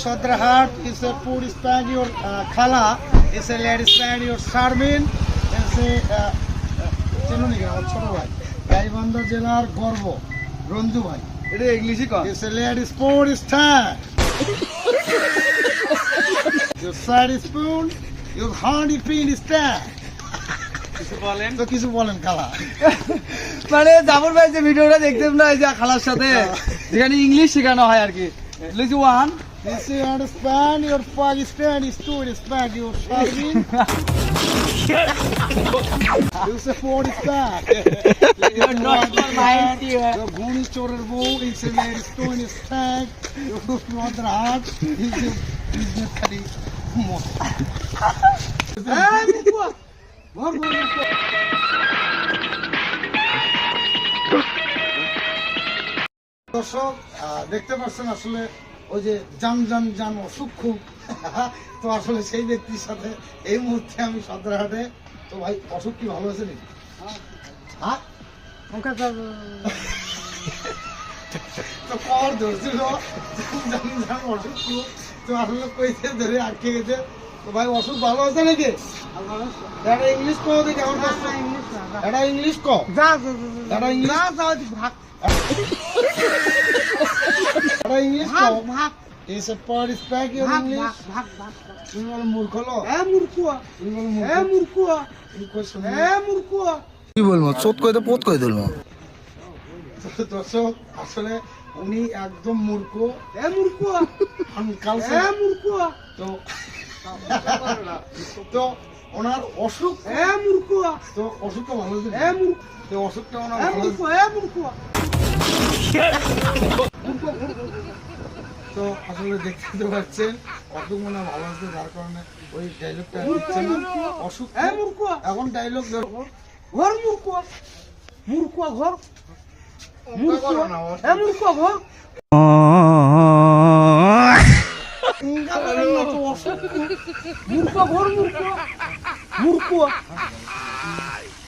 Sodrahat is a poor Spanish Khala, is a lady Spanish Charmin, is a ছোট ভাই গাইবান্ধা জেলার গর্ব রঞ্জু ভাই এটা ইংলিশই কম is a lady sport star. Your side spoon, your honey pin star. কিছু বলেন তো কিছু বলেন কালা মানে জাফর ভাই যে ভিডিওটা দেখতেন না এই যে খালার সাথে যেখানে ইংলিশ শেখানো হয় আর কি লিখি one This is your Spain, your Pakistan is two Spain, your Charmin. You say four Spain. You're not for mind here. Your Goni Chorer Bow is a lady stone Spain. Your mother heart is a business curry. দর্শক দেখতে পাচ্ছেন আসলে ওই যে যান অসুখ খুব তো আসলে সেই ব্যক্তির সাথে এই মুহূর্তে আমি সদরহাটে তো ভাই অসুখ কি ভালো আছে নাকি হ্যাঁ তো কর ধরছিল যান অসুখ খুব তো আসলে কইতে ধরে আটকে গেছে তো ভাই অসুখ ভালো আছে নাকি এটা ইংলিশ কো দেখি আমার এটা ইংলিশ কো এটা ইংলিশ এটা English co is a part is back in English তুমি বল মূর্খ লো তুমি বল মূর্খ কি বলবো চোট কইতে পোত কই দিলমু দর্শক আসলে উনি একদম মূর্খ তো তো ওনার অসুখ তো অসুখটা ভালো তো অসুখটা ওনার তো আসলে দেখতে পাচ্ছেন অসুখ মনে ভালো আছে যার কারণে ওই ডায়লগটা দিচ্ছে না অসুখ এখন ডায়লগ ঘর মূর্খ ঘর মূর্খ